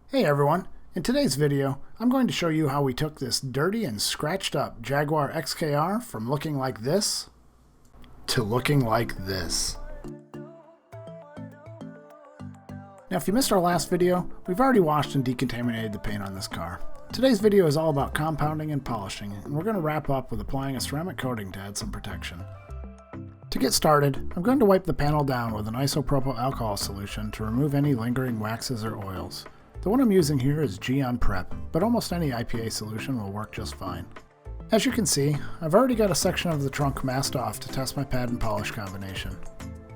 Hey everyone, in today's video I'm going to show you how we took this dirty and scratched up Jaguar XKR from looking like this to looking like this. Now if you missed our last video, we've already washed and decontaminated the paint on this car. Today's video is all about compounding and polishing, and we're going to wrap up with applying a ceramic coating to add some protection. To get started, I'm going to wipe the panel down with an isopropyl alcohol solution to remove any lingering waxes or oils. The one I'm using here is Gyeon Prep, but almost any IPA solution will work just fine. As you can see, I've already got a section of the trunk masked off to test my pad and polish combination.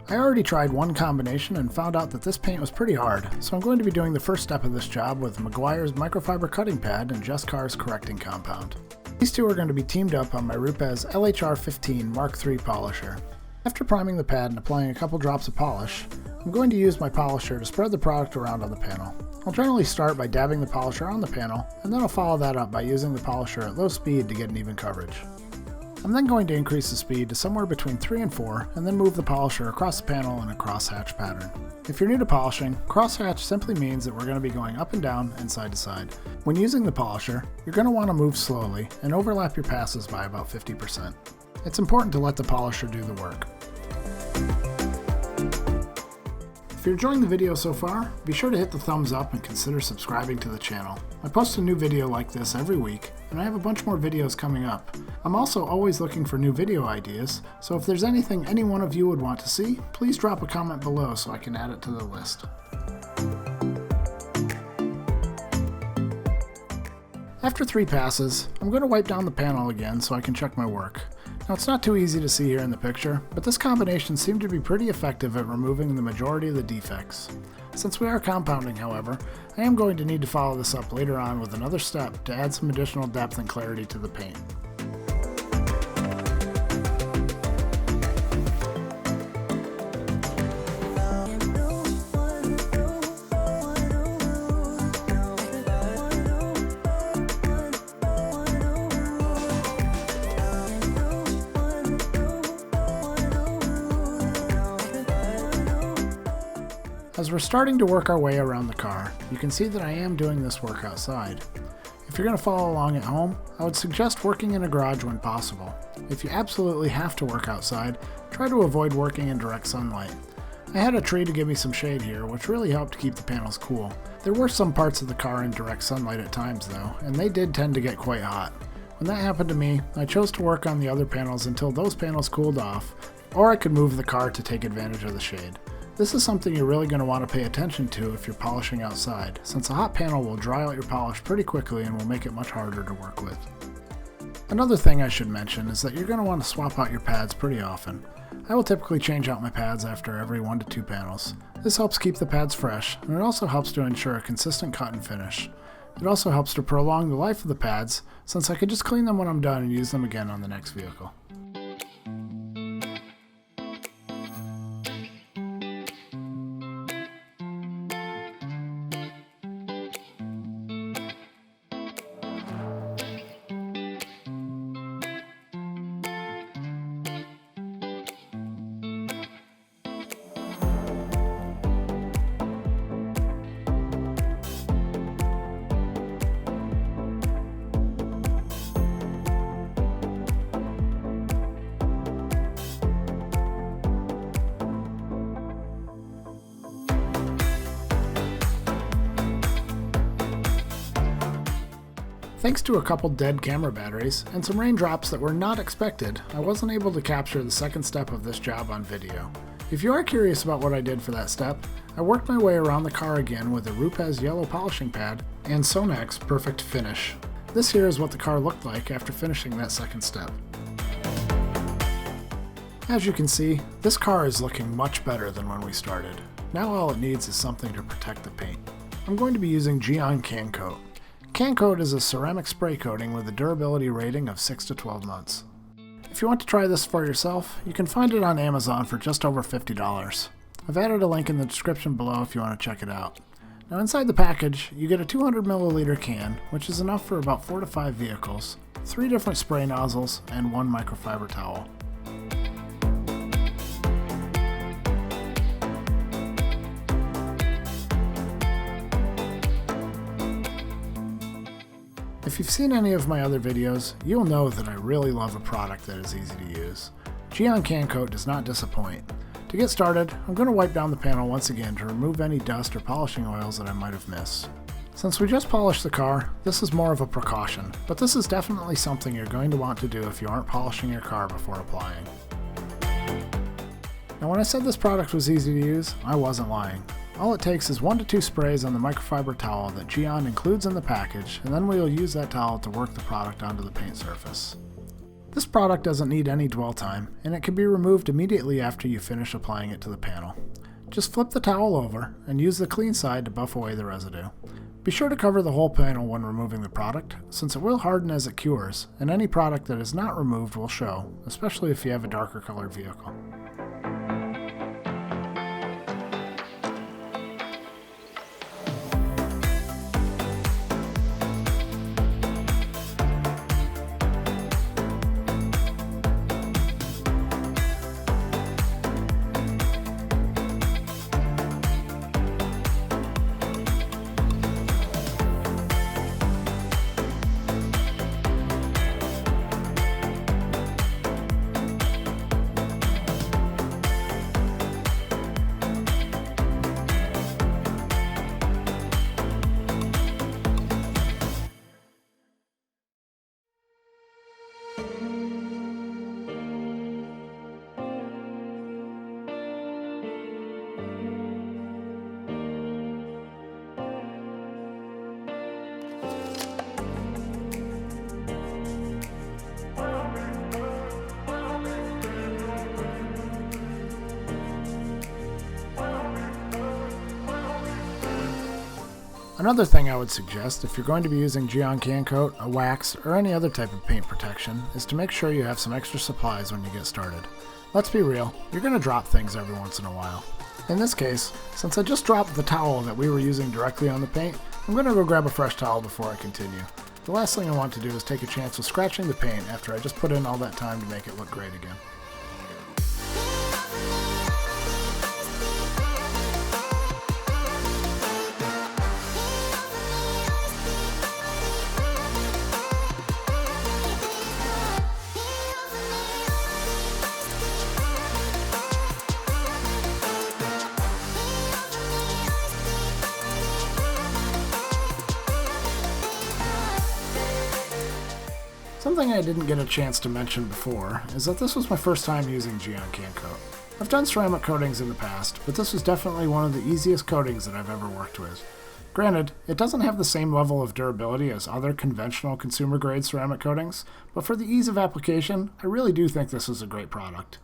I already tried one combination and found out that this paint was pretty hard, so I'm going to be doing the first step of this job with Meguiar's microfiber cutting pad and Just Car's correcting compound. These two are going to be teamed up on my Rupes LHR15 Mark III polisher. After priming the pad and applying a couple drops of polish, I'm going to use my polisher to spread the product around on the panel. I'll generally start by dabbing the polisher on the panel, and then I'll follow that up by using the polisher at low speed to get an even coverage. I'm then going to increase the speed to somewhere between 3 and 4, and then move the polisher across the panel in a crosshatch pattern. If you're new to polishing, crosshatch simply means that we're going to be going up and down and side to side. When using the polisher, you're going to want to move slowly and overlap your passes by about 50%. It's important to let the polisher do the work. If you're enjoying the video so far, be sure to hit the thumbs up and consider subscribing to the channel. I post a new video like this every week, and I have a bunch more videos coming up. I'm also always looking for new video ideas, so if there's anything any one of you would want to see, please drop a comment below so I can add it to the list. After 3 passes, I'm going to wipe down the panel again so I can check my work. Now it's not too easy to see here in the picture, but this combination seemed to be pretty effective at removing the majority of the defects. Since we are compounding, however, I am going to need to follow this up later on with another step to add some additional depth and clarity to the paint. As we're starting to work our way around the car, you can see that I am doing this work outside. If you're going to follow along at home, I would suggest working in a garage when possible. If you absolutely have to work outside, try to avoid working in direct sunlight. I had a tree to give me some shade here, which really helped to keep the panels cool. There were some parts of the car in direct sunlight at times though, and they did tend to get quite hot. When that happened to me, I chose to work on the other panels until those panels cooled off, or I could move the car to take advantage of the shade. This is something you're really going to want to pay attention to if you're polishing outside, since a hot panel will dry out your polish pretty quickly and will make it much harder to work with. Another thing I should mention is that you're going to want to swap out your pads pretty often. I will typically change out my pads after every 1 to 2 panels. This helps keep the pads fresh, and it also helps to ensure a consistent cut and finish. It also helps to prolong the life of the pads, since I could just clean them when I'm done and use them again on the next vehicle. Thanks to a couple dead camera batteries and some raindrops that were not expected, I wasn't able to capture the second step of this job on video. If you are curious about what I did for that step, I worked my way around the car again with a Rupes yellow polishing pad and Sonak's Perfect Finish. This here is what the car looked like after finishing that second step. As you can see, this car is looking much better than when we started. Now all it needs is something to protect the paint. I'm going to be using Gyeon Can Coat. Can Coat is a ceramic spray coating with a durability rating of 6 to 12 months. If you want to try this for yourself, you can find it on Amazon for just over $50. I've added a link in the description below if you want to check it out. Now inside the package, you get a 200 milliliter can, which is enough for about 4 to 5 vehicles, 3 different spray nozzles, and 1 microfiber towel. If you've seen any of my other videos, you'll know that I really love a product that is easy to use. Gyeon Can Coat does not disappoint. To get started, I'm going to wipe down the panel once again to remove any dust or polishing oils that I might have missed. Since we just polished the car, this is more of a precaution, but this is definitely something you're going to want to do if you aren't polishing your car before applying. Now when I said this product was easy to use, I wasn't lying. All it takes is 1 to 2 sprays on the microfiber towel that Gyeon includes in the package, and then we'll use that towel to work the product onto the paint surface. This product doesn't need any dwell time, and it can be removed immediately after you finish applying it to the panel. Just flip the towel over and use the clean side to buff away the residue. Be sure to cover the whole panel when removing the product, since it will harden as it cures, and any product that is not removed will show, especially if you have a darker colored vehicle. Another thing I would suggest if you're going to be using Gyeon Can Coat, a wax, or any other type of paint protection is to make sure you have some extra supplies when you get started. Let's be real, you're going to drop things every once in a while. In this case, since I just dropped the towel that we were using directly on the paint, I'm going to go grab a fresh towel before I continue. The last thing I want to do is take a chance of scratching the paint after I just put in all that time to make it look great again. Something I didn't get a chance to mention before is that this was my first time using Gyeon Can Coat. I've done ceramic coatings in the past, but this was definitely one of the easiest coatings that I've ever worked with. Granted, it doesn't have the same level of durability as other conventional consumer-grade ceramic coatings, but for the ease of application, I really do think this is a great product.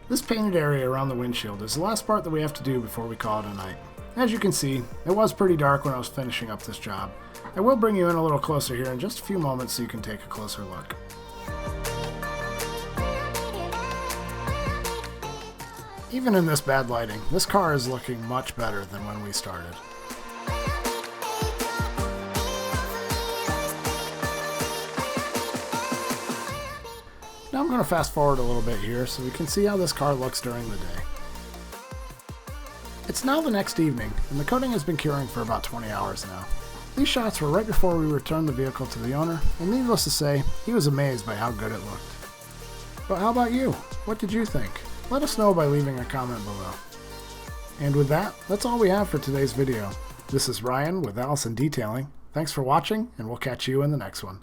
This painted area around the windshield is the last part that we have to do before we call it a night. As you can see, it was pretty dark when I was finishing up this job. I will bring you in a little closer here in just a few moments so you can take a closer look. Even in this bad lighting, this car is looking much better than when we started. Now I'm going to fast forward a little bit here so we can see how this car looks during the day. It's now the next evening, and the coating has been curing for about 20 hours now. These shots were right before we returned the vehicle to the owner, and needless to say, he was amazed by how good it looked. But how about you? What did you think? Let us know by leaving a comment below. And with that, that's all we have for today's video. This is Ryan with Allison Detailing. Thanks for watching, and we'll catch you in the next one.